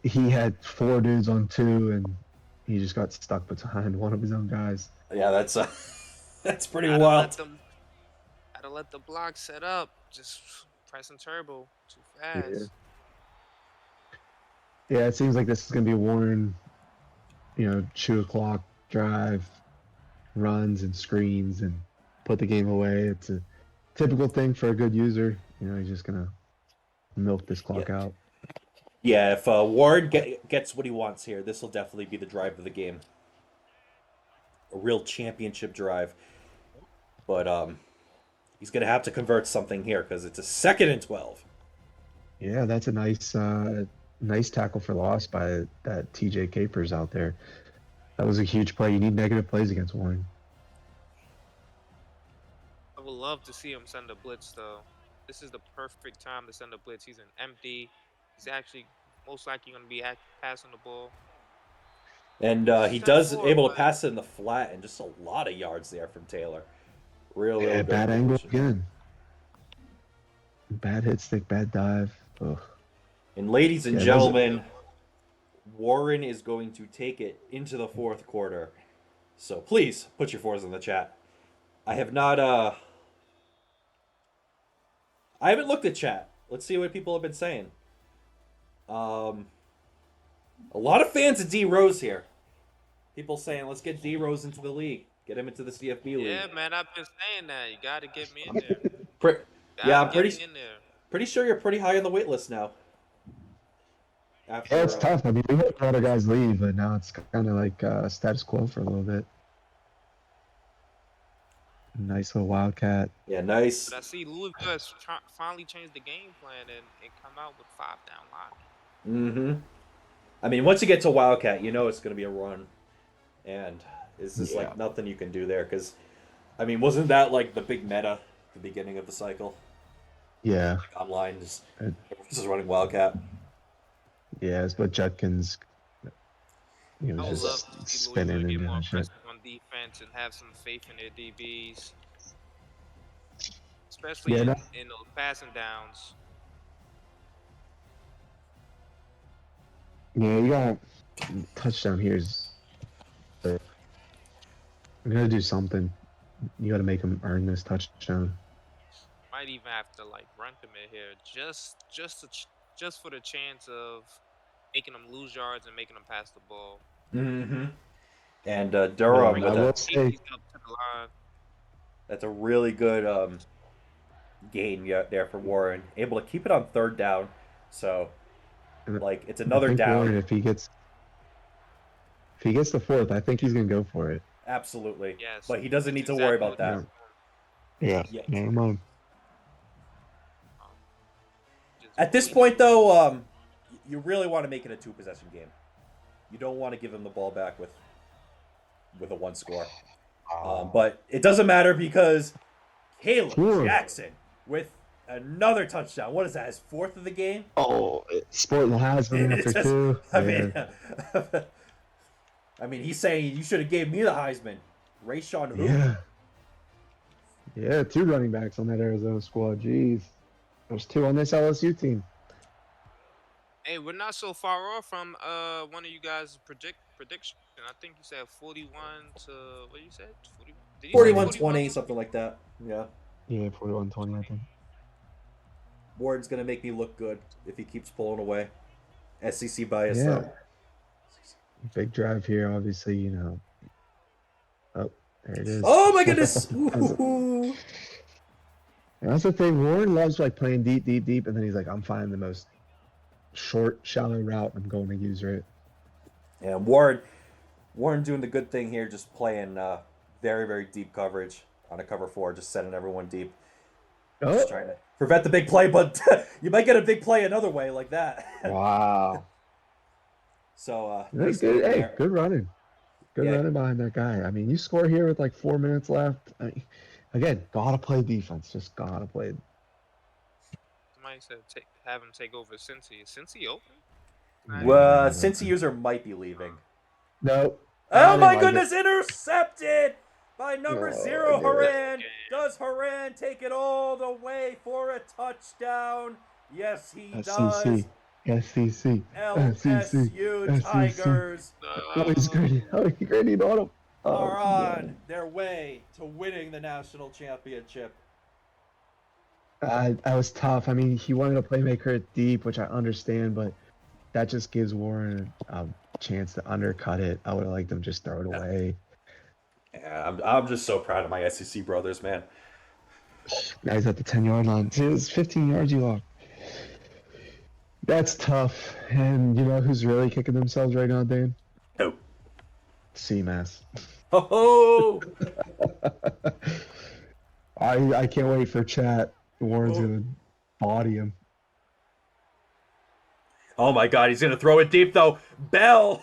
S1: He had 4 dudes on 2, and he just got stuck behind one of his own guys.
S2: Yeah, that's pretty wild.
S3: Gotta let the block set up. Just pressing turbo too fast.
S1: Yeah, it seems like this is gonna be a Warren, 2 o'clock drive, runs and screens and put the game away. It's a typical thing for a good user. He's just gonna milk this clock out.
S2: Yeah, if Warren gets what he wants here, this will definitely be the drive of the game. A real championship drive. But he's going to have to convert something here because it's a 2nd and 12.
S1: Yeah, that's a nice tackle for loss by that TJ Capers out there. That was a huge play. You need negative plays against Warren.
S3: I would love to see him send a blitz, though. This is the perfect time to send a blitz. He's an empty. He's actually most likely going to be passing the ball.
S2: And he does able to pass it in the flat, and just a lot of yards there from Taylor. Real
S1: bad angle again. Bad hit stick, bad dive. Ugh.
S2: And ladies and gentlemen, Warren is going to take it into the 4th quarter. So please put your 4s in the chat. I haven't looked at chat. Let's see what people have been saying. A lot of fans of D Rose here. People saying, let's get D Rose into the league. Get him into the CFB league.
S3: Yeah, man, I've been saying that. You got to get me in there.
S2: I'm pretty sure you're pretty high on the wait list now.
S1: It's tough. I mean, we had a lot of guys leave, but now it's kind of like status quo for a little bit. Nice little Wildcat.
S2: Yeah, nice.
S3: But I see Louisville has finally changed the game plan and come out with 5 down line.
S2: Mm-hmm. I mean, once you get to Wildcat, it's going to be a run. And it's just like nothing you can do there. Because, I mean, wasn't that like the big meta at the beginning of the cycle?
S1: Yeah.
S2: Like online, just running Wildcat.
S1: Yeah, it's what Judkins,
S3: I would
S1: just
S3: love to see
S1: spinning
S3: Louisville
S1: and
S3: get more
S1: shit.
S3: aggressive on defense and have some faith in their DBs. Especially in those passing downs.
S1: Yeah, you got touchdown here. I'm gonna do something. You got to make him earn this touchdown.
S3: Might even have to run commit here, just for the chance of making them lose yards and making them pass the ball.
S2: Mm-hmm. And Durham, that's a really good gain there for Warren. Able to keep it on 3rd down, so it's another down.
S1: Warren, if he gets the 4th, I think he's gonna go for it.
S2: Absolutely.
S3: Yes.
S2: But he doesn't need to worry about that.
S1: Yeah. Never mind.
S2: At this point, though, you really want to make it a 2-possession game. You don't want to give him the ball back with a 1 score. But it doesn't matter because Caleb Jackson with another touchdown. What is that? His 4th of the game?
S1: Oh, sporting the Heisman after 2.
S2: I mean, he's saying you should have gave me the Heisman. Rayshawn who?
S1: Yeah. Yeah, 2 running backs on that Arizona squad. Jeez. There's 2 on this LSU team.
S3: Hey, we're not so far off from one of you guys' prediction. I think you said 41 to what you said? 41. Did you say
S2: 41-20, something like that. Yeah.
S1: Yeah, 41-20, I think.
S2: Ward's gonna make me look good if he keeps pulling away. SEC bias
S1: Yeah.
S2: though.
S1: Big drive here, obviously, you know. Oh, there it is.
S2: Oh my goodness!
S1: That's the thing. Warren loves like playing deep, and then he's like, I'm finding the most short, shallow route. I'm going to use it.
S2: Yeah, Warren doing the good thing here, just playing very, very deep coverage on a cover 4, just sending everyone deep. Just trying to prevent the big play, but you might get a big play another way like that.
S1: Wow.
S2: So
S1: nice good. Hey, good running. Good running behind that guy. I mean, you score here with like 4 minutes left. I mean, again, gotta play defense. Just gotta play.
S3: Somebody said have him take over Cincy. Is Cincy open?
S2: Well, Cincy user might be leaving.
S1: Nope.
S2: Oh my goodness! Intercepted by number 0, Haran. Does Haran take it all the way for a touchdown? Yes, he does.
S1: SEC.
S2: LSU Tigers
S1: He's grading on him.
S2: are on their way to winning the national championship.
S1: That was tough. I mean, he wanted a playmaker at deep, which I understand, but that just gives Warren a chance to undercut it. I would have liked him just throw it away.
S2: Yeah, I'm just so proud of my SEC brothers, man.
S1: Guys at the 10-yard line. See, it was 15 yards you lost. That's tough. And you know who's really kicking themselves right now, Dan?
S2: Who?
S1: CMass.
S2: Oh!
S1: I can't wait for chat. Warren's going to body him.
S2: Oh my god, he's going to throw it deep, though. Bell!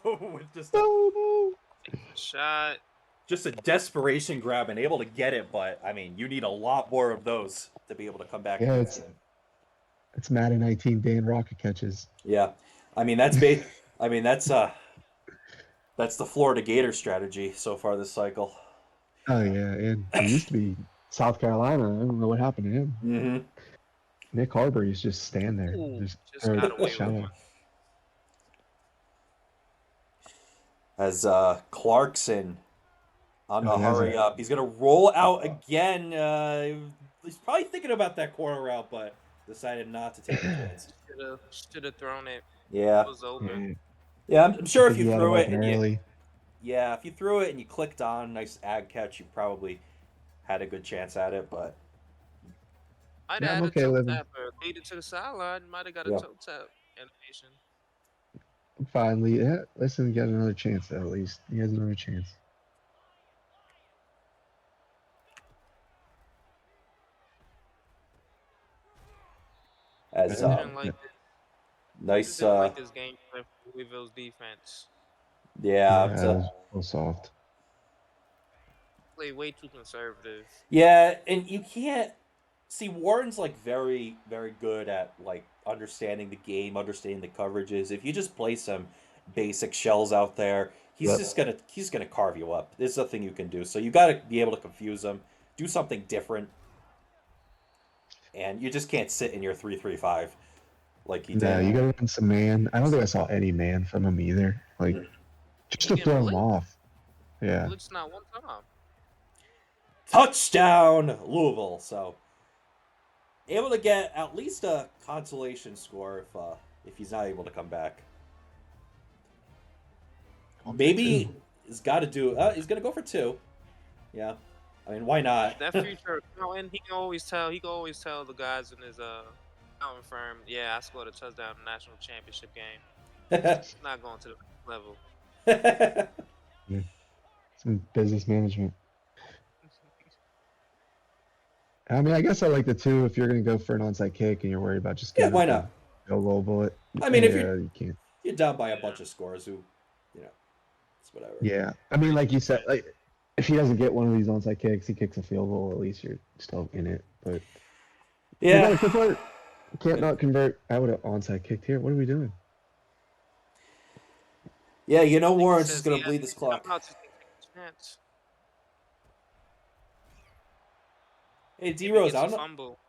S2: With just
S3: shot.
S2: Just a desperation grab and able to get it, but, I mean, you need a lot more of those to be able to come back.
S1: Yeah, it's Madden 19 Dan Rocket catches.
S2: Yeah. I mean, that's the Florida Gator strategy so far this cycle.
S1: Oh, yeah, and he used to be South Carolina. I don't know what happened to him.
S2: Mm-hmm.
S1: Nick Harbor used to just stand there.
S3: Just got away with one.
S2: As Clarkson on the hurry up. He's going to roll out again. He's probably thinking about that corner route, but decided not to take the chance.
S3: Should have thrown it.
S2: Yeah.
S3: It was open.
S2: Yeah, I'm sure if you threw it and
S1: early.
S2: if you threw it and you clicked on nice ag catch, you probably had a good chance at it, but
S3: I'd add a toe tapper. Lead it to the sideline. Might have got a toe tap animation.
S1: Finally, listen, he got another chance at least. He has another chance.
S2: As nice
S3: like this game for Louisville's defense.
S2: Yeah,
S1: it was so soft.
S3: Play way too conservative.
S2: Yeah, and you can't see Warren's like very, very good at like understanding the game, understanding the coverages. If you just play some basic shells out there, he's gonna carve you up. There's nothing you can do. So you got to be able to confuse him, do something different, and you just can't sit in your 3-3-5 like he did.
S1: Yeah, you got to run some man. I don't think I saw any man from him either. Like just to throw him off. Yeah.
S3: It's not one time.
S2: Touchdown, Louisville. So able to get at least a consolation score if he's not able to come back. Maybe he's got to do. He's gonna go for 2. Yeah, I mean, why not?
S3: That future accountant, he can always tell the guys in his accounting firm, yeah, I scored a touchdown in the national championship game. Not going to the level.
S1: Yeah. Some business management. I mean, I guess I like the 2 if you're going to go for an onside kick and you're worried about just
S2: why not?
S1: Go low bullet.
S2: I mean, if you're down by a bunch of scores, it's whatever.
S1: Yeah, I mean, like you said, like if he doesn't get one of these onside kicks, he kicks a field goal. At least you're still in it. But you gotta convert. You can't not convert. I would have onside kicked here. What are we doing?
S2: Yeah, Warren's just gonna bleed this clock. Hey, D-Rose, I
S3: Gets a
S2: don't know.
S3: fumble.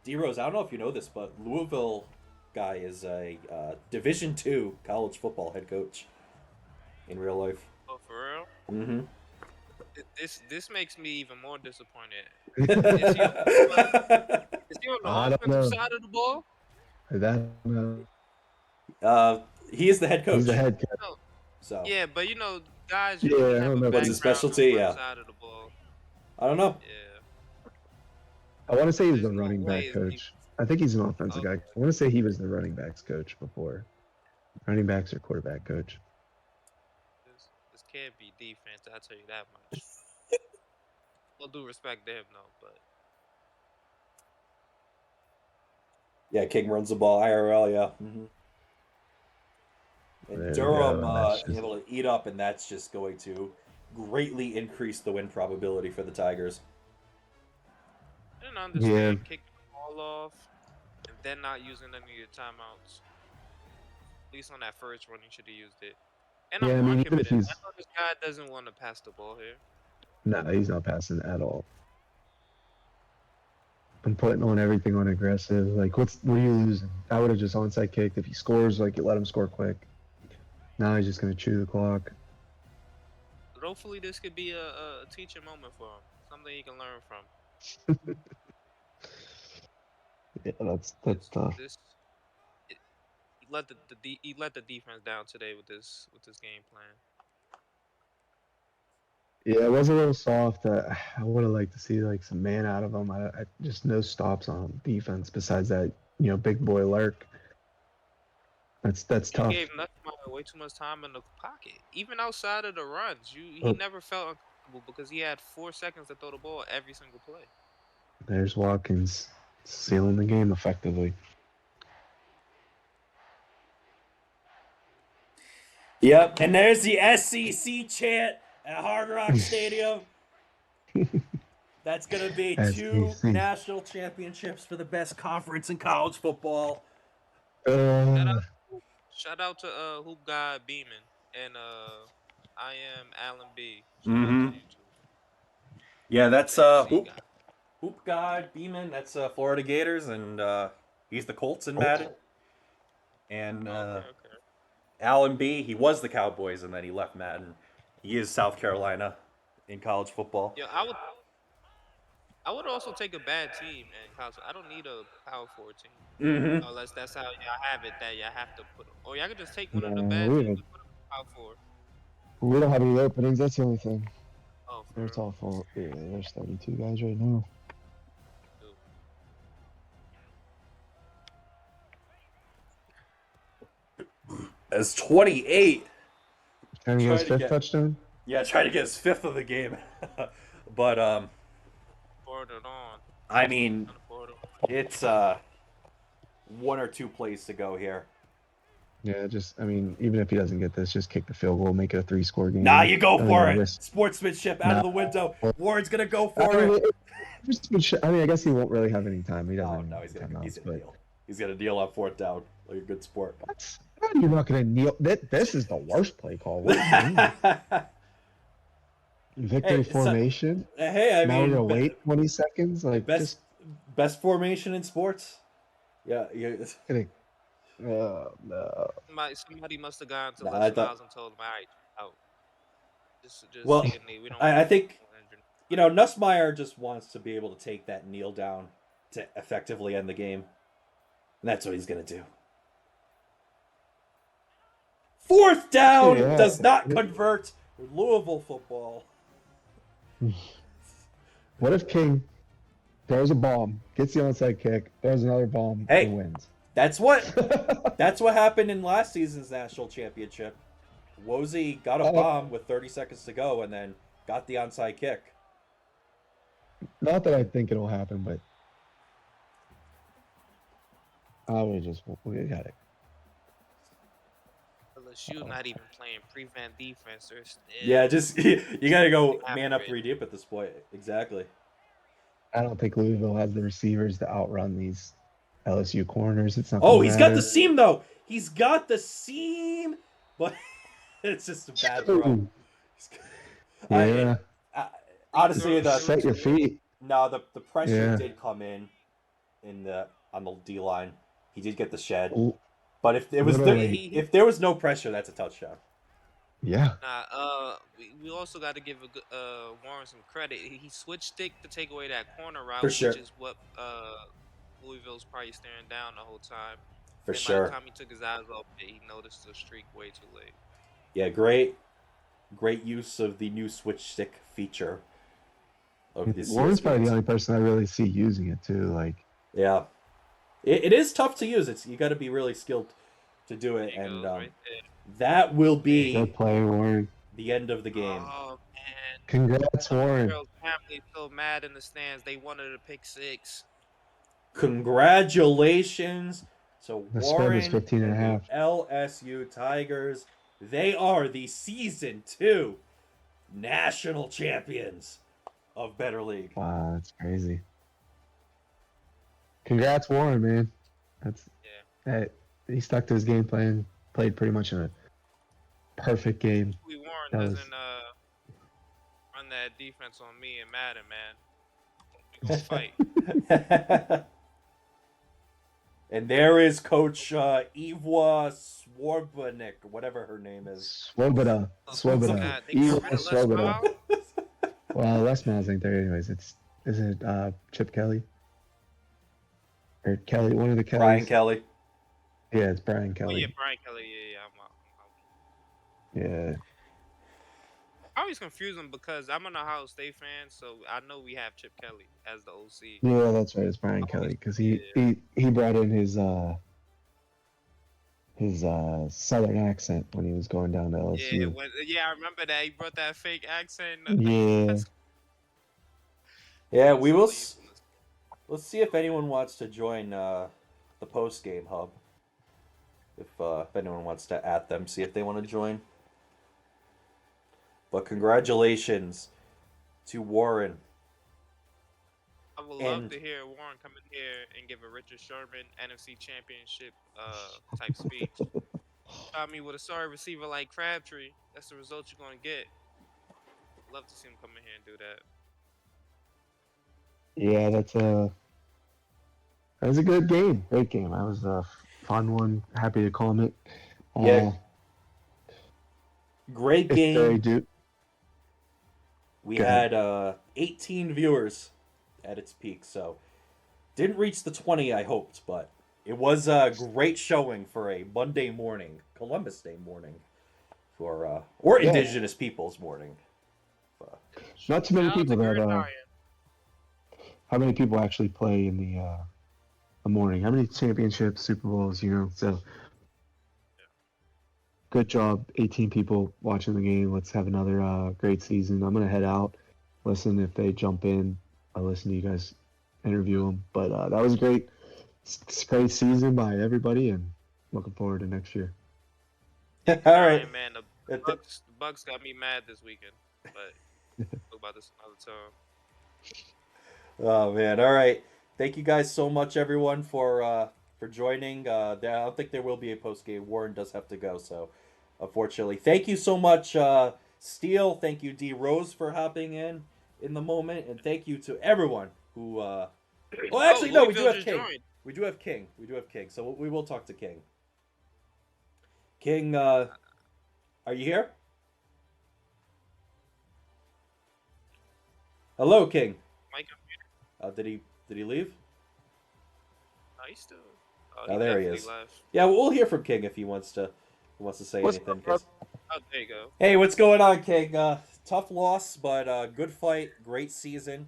S2: D-Rose, I don't know if you know this, but Louisville guy is a Division II college football head coach in real life.
S3: Oh, for real?
S2: Mm-hmm.
S3: This makes me even more disappointed.
S1: I
S3: Is he on the
S1: don't
S3: offensive
S1: know.
S3: side of the ball?
S2: He is the head coach.
S1: He's the head coach.
S3: No.
S2: So
S3: Yeah, but guys
S1: Yeah,
S3: usually
S1: I
S3: have
S1: don't
S3: a
S1: know.
S2: What's his
S3: background
S2: specialty?
S3: on one
S2: Yeah.
S3: side of the ball.
S2: I don't know.
S3: Yeah.
S1: I want to say he was
S3: There's
S1: the
S3: no
S1: running
S3: way
S1: back
S3: it's
S1: coach. I think he's an offensive
S3: Okay.
S1: guy. I want to say he was the running backs coach before. Running backs or quarterback coach.
S3: This can't be defense, I'll tell you that much. All due respect to him, though, but
S2: Yeah, King runs the ball IRL. Yeah. Mm-hmm.
S1: There
S2: And
S1: we
S2: Durham
S1: go, and that's just-
S2: able to eat up, and that's just going to greatly increase the win probability for the Tigers.
S3: I didn't understand kicking the ball off and then not using any of your timeouts. At least on that first run, you should have used it. And
S1: Yeah, I
S3: I'm
S1: mean,
S3: marking
S1: even
S3: it.
S1: if
S3: I
S1: he's
S3: know this guy doesn't want to pass the ball here.
S1: no, he's not passing at all. I'm putting on everything on aggressive. Like, what are you losing? I would have just onside kicked. If he scores, like, you let him score quick. Now he's just gonna chew the clock.
S3: But hopefully, this could be a teaching moment for him. Something he can learn from.
S1: Yeah, that's tough.
S3: He let the defense down today with this game plan.
S1: Yeah, it was a little soft. I would have liked to see like some man out of him. I just no stops on defense besides that, big boy Lurk. That's
S3: You
S1: tough.
S3: gave Nussmeier way too much time in the pocket. Even outside of the runs, he
S1: Oh.
S3: never felt uncomfortable because he had 4 seconds to throw the ball every single play.
S1: There's Watkins sealing the game effectively.
S2: Yep, and there's the SEC chant at Hard Rock Stadium. That's going to be 2
S1: SEC.
S2: national championships for the best conference in college football.
S3: Shout out to Hoop Guy Beeman and I am Alan B. Shout
S2: Mhm.
S3: out to you too.
S2: Yeah, that's
S3: SEC guy.
S2: Hoop guy Beeman. That's Florida Gators, and he's the Colts in Madden. And
S3: Okay.
S2: Alan B. He was the Cowboys, and then he left Madden. He is South Carolina in college football.
S3: Yeah, I would also take a bad team in college. I don't need a Power 4 team.
S2: Mm-hmm.
S3: Unless that's how y'all have it, that y'all have to put. Or y'all could just take one of the
S1: No,
S3: bad
S1: we
S3: teams and put them in Power 4.
S1: We don't have any openings. That's the only thing.
S3: Oh, for
S1: It's
S3: real?
S1: all full. Yeah, there's 32 guys right now.
S2: As 28.
S1: Trying to get his
S2: Trying to
S1: fifth
S2: get-
S1: touchdown.
S2: Yeah, trying to get his 5th of the game. But
S3: Forward it on.
S2: I mean,
S3: Forward it on.
S2: it's 1 or 2 plays to go here.
S1: Yeah, even if he doesn't get this, just kick the field goal, make it a 3-score game.
S2: Nah, you go
S1: I mean,
S2: for it.
S1: risk-
S2: Sportsmanship out of the window. Ward's gonna go
S1: I
S2: for
S1: mean,
S2: it.
S1: I guess he won't really have any time. He doesn't.
S2: Oh
S1: have
S2: no,
S1: any
S2: he's gonna
S1: timeouts,
S2: deal. He's gonna deal on 4th down like a good sport.
S1: What? You're not gonna kneel. This is the worst play call. What are you doing? Victory
S2: Hey,
S1: formation.
S2: Hey, I
S1: Now
S2: mean,
S1: we're gonna wait 20 seconds. Like
S2: best formation in sports. Yeah.
S1: kidding. No.
S3: Somebody must have gone to
S2: Nah,
S3: Les
S2: I thought-
S3: Miles and told him, all right, out. Just
S2: Well,
S3: take a knee. We don't
S2: I
S3: want
S2: think
S3: injury.
S2: Nussmeier just wants to be able to take that kneel down to effectively end the game, and that's what he's gonna do. 4th down
S1: Yeah.
S2: does not convert. Louisville football.
S1: What if King throws a bomb, gets the onside kick, throws another bomb,
S2: Hey.
S1: and wins?
S2: That's what happened in last season's national championship. Wozy got a bomb with 30 seconds to go and then got the onside kick.
S1: Not that I think it'll happen, but I would we got it.
S3: LSU not even playing prevent defense. They're still
S2: Yeah, just you gotta go
S3: Half
S2: man up
S3: grid.
S2: 3 deep at this point. Exactly.
S1: I don't think Louisville has the receivers to outrun these LSU corners. It's not.
S2: Oh,
S1: gonna
S2: he's got the
S1: matter.
S2: seam though. He's got the seam, but it's just a bad throw.
S1: Yeah.
S2: Honestly,
S1: Set your feet.
S2: No, the pressure
S1: Yeah.
S2: did come in the on the D line. He did get the shed,
S1: L-
S2: but if it was
S1: little
S2: there,
S1: late.
S2: if there was no pressure, that's a touchdown.
S1: Yeah.
S3: Nah, we also got to give Warren some credit. He switched stick to take away that corner
S2: For
S3: route,
S2: sure.
S3: which is what Louisville's probably staring down the whole time.
S2: For
S3: And by the
S2: sure.
S3: time he took his eyes off it, he noticed the streak way too late.
S2: Yeah, great use of the new switch stick feature of this.
S1: Warren's probably the only person I really see using it too. Like,
S2: yeah, it is tough to use. You got to be really skilled to do it,
S3: There you
S2: and
S3: go, right
S2: that will be
S1: good play, Warren.
S2: the end of the game.
S3: Oh man!
S1: Congrats, Warren.
S3: Girls' family so mad in the stands. They wanted to pick 6.
S2: Congratulations to
S1: The spread was
S2: Warren
S1: 15 and a half.
S2: LSU Tigers. They are the season 2 national champions of Better League.
S1: Wow, that's crazy. Congrats, Warren, man. He stuck to his game plan, played pretty much in a perfect game.
S3: Warren
S1: That was-
S3: doesn't run that defense on me and Madden, man. We gonna fight.
S2: And there is Coach Iwa Swarbanik, whatever her name is.
S1: Swoboda.
S3: God, they
S1: Iwa
S3: got rid of Les
S1: Swoboda.
S3: Miles?
S1: Well, Les Miles ain't there anyways. Is it Chip Kelly? Or Kelly, one of the Kellys?
S2: Brian Kelly.
S1: Yeah, it's Brian
S3: Oh,
S1: Kelly.
S3: yeah, Brian Kelly. Yeah,
S1: Yeah.
S3: I always confuse them because I'm an Ohio State fan, so I know we have Chip Kelly as the OC.
S1: Yeah, that's right. It's Brian Kelly because he brought in his southern accent when he was going down to LSU.
S3: I remember that. He brought that fake accent.
S1: Yeah.
S2: Yeah, we will. Let's see if anyone wants to join the post game hub. If anyone wants to at them, see if they want to join. But congratulations to Warren.
S3: I would love to hear Warren come in here and give a Richard Sherman NFC Championship type speech. I mean, with a sorry receiver like Crabtree, that's the result you're going to get. Love to see him come in here and do that.
S1: Yeah, that was a good game. Great game. That was a fun one. Happy to call it.
S2: Yeah. Great game. We had 18 viewers at its peak, so didn't reach the 20 I hoped, but it was a great showing for a Monday morning, Columbus Day morning, or Indigenous Peoples morning.
S1: Not too many people that. How many people actually play in the morning? How many championships, Super Bowls? So good job, 18 people watching the game. Let's have another great season. I'm gonna head out, listen if they jump in. I'll listen to you guys interview them. But that was a great season by everybody, and looking forward to next year.
S2: All right,
S3: man. The Bucks got me mad this weekend, but we'll talk about this another time.
S2: Oh man! All right, thank you guys so much, everyone, for joining. I don't think there will be a post game. Warren does have to go, so unfortunately, thank you so much, Steele. Thank you, D Rose, for hopping in the moment, and thank you to everyone who. Well, actually, no, we do have King. Joined. We do have King. So we will talk to King. King, are you here? Hello, King.
S3: Mike.
S2: Did he leave?
S3: No, he's still.
S2: Oh, there he is.
S3: Left.
S2: Yeah, we'll hear from King if he wants to say anything.
S3: Oh, there you go.
S2: Hey, what's going on, King? Tough loss, but good fight, great season.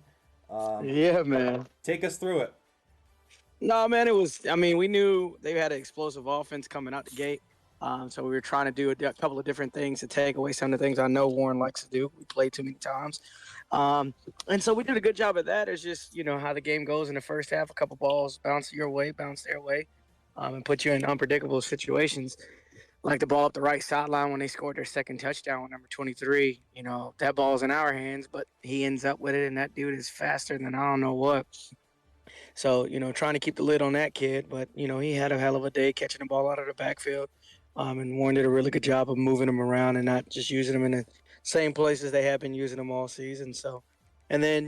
S4: Yeah, man.
S2: Take us through it.
S4: No, man, it was. I mean, we knew they had an explosive offense coming out the gate. So we were trying to do a couple of different things to take away some of the things I know Warren likes to do. We played too many times. And so we did a good job of that. It's just, how the game goes in the first half. A couple balls bounce your way, bounce their way, and put you in unpredictable situations. Like the ball up the right sideline when they scored their second touchdown with number 23. That ball's in our hands, but he ends up with it, and that dude is faster than I don't know what. So, trying to keep the lid on that kid. But, he had a hell of a day catching the ball out of the backfield. And Warren did a really good job of moving him around and not just using him in the same places they have been using him all season. So, and then,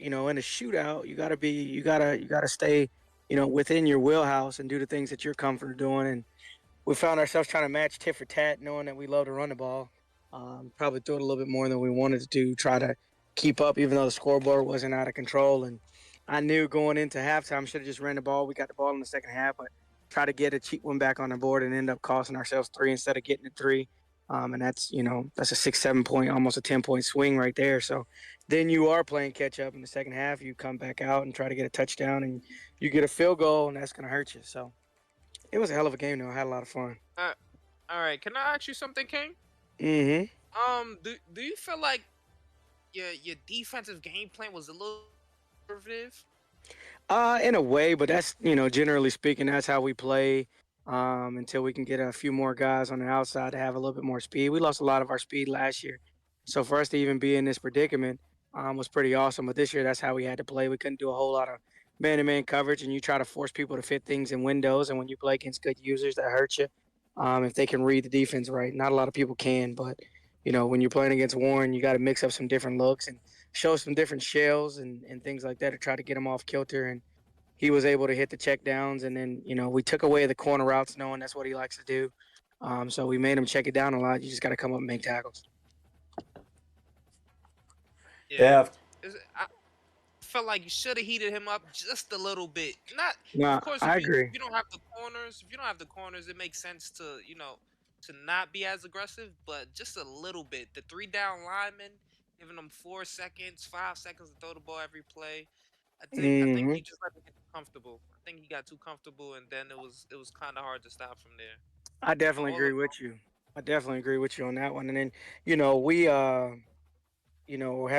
S4: in a shootout, you gotta stay, within your wheelhouse and do the things that you're comfortable doing. And we found ourselves trying to match tit for tat, knowing that we love to run the ball. Probably threw it a little bit more than we wanted to do, try to keep up, even though the scoreboard wasn't out of control. And I knew going into halftime, should have just ran the ball. We got the ball in the second half, but try to get a cheap one back on the board and end up costing ourselves three instead of getting it three. And that's a 6, 7 point, almost a 10 point swing right there. So then you are playing catch up in the second half. You come back out and try to get a touchdown, and you get a field goal, and that's going to hurt you. So it was a hell of a game, though. I had a lot of fun.
S3: All right, can I ask you something, King?
S4: Mm-hmm.
S3: Do you feel like your defensive game plan was a little conservative?
S4: In a way, but that's generally speaking, that's how we play. Until we can get a few more guys on the outside to have a little bit more speed. We lost a lot of our speed last year, so for us to even be in this predicament was pretty awesome. But this year, that's how we had to play. We couldn't do a whole lot of man-to-man coverage, and you try to force people to fit things in windows. And when you play against good users, that hurts you. If they can read the defense right, not a lot of people can, but when you're playing against Warren, you got to mix up some different looks and show some different shells and things like that to try to get them off kilter. And he was able to hit the check downs, and then we took away the corner routes, knowing that's what he likes to do. So we made him check it down a lot. You just got to come up and make tackles.
S2: Yeah.
S3: I felt like you should have heated him up just a little bit. Not,
S4: No,
S3: of course,
S4: I
S3: if
S4: agree.
S3: you don't have the corners, it makes sense to to not be as aggressive, but just a little bit. The 3 down linemen, giving them 4 seconds, 5 seconds to throw the ball every play. I think
S4: Hmm.
S3: he just let him get comfortable. I think he got too comfortable, and then it was kind of hard to stop from there.
S4: I
S3: But
S4: definitely
S3: all in
S4: agree with you. I definitely agree with you on that one. And then we have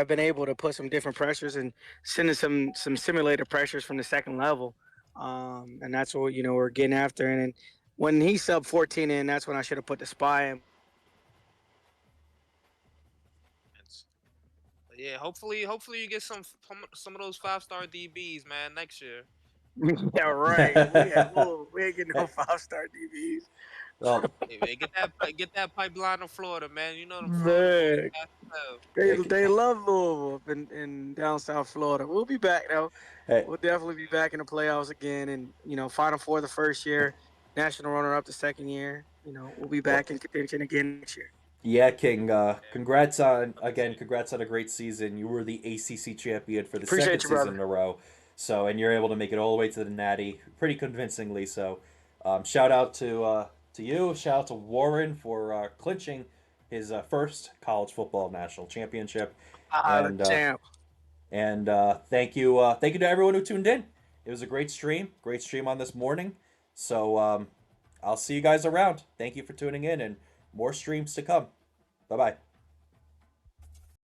S4: been able to put some different pressures and sending some simulated pressures from the second level. And that's what we're getting after. And then when he sub 14 in, that's when I should have put the spy in.
S3: all, but yeah, hopefully you get some of those 5-star DBs, man, next year.
S4: Yeah, right. We ain't getting no 5-star DBs.
S2: Well,
S3: Hey, man, get that pipeline of Florida, man. You know them Florida boys
S4: Man,
S3: got to know.
S4: they love Louisville up in down South Florida. We'll be back though.
S2: hey,
S4: We'll definitely be back in the playoffs again, and Final Four the first year, national runner up the second year. We'll be
S2: well,
S4: back in contention again next year.
S2: yeah, King. Congrats on a great season. You were the ACC champion for the second
S4: Appreciate you,
S2: season in
S4: brother.
S2: a row. So, and you're able to make it all the way to the Natty pretty convincingly. So, shout out to you. Shout out to Warren for clinching his first college football national championship.
S4: The
S2: And
S4: champ.
S2: thank you to everyone who tuned in. It was a great stream on this morning. So I'll see you guys around. Thank you for tuning in, and more streams to come. Bye bye.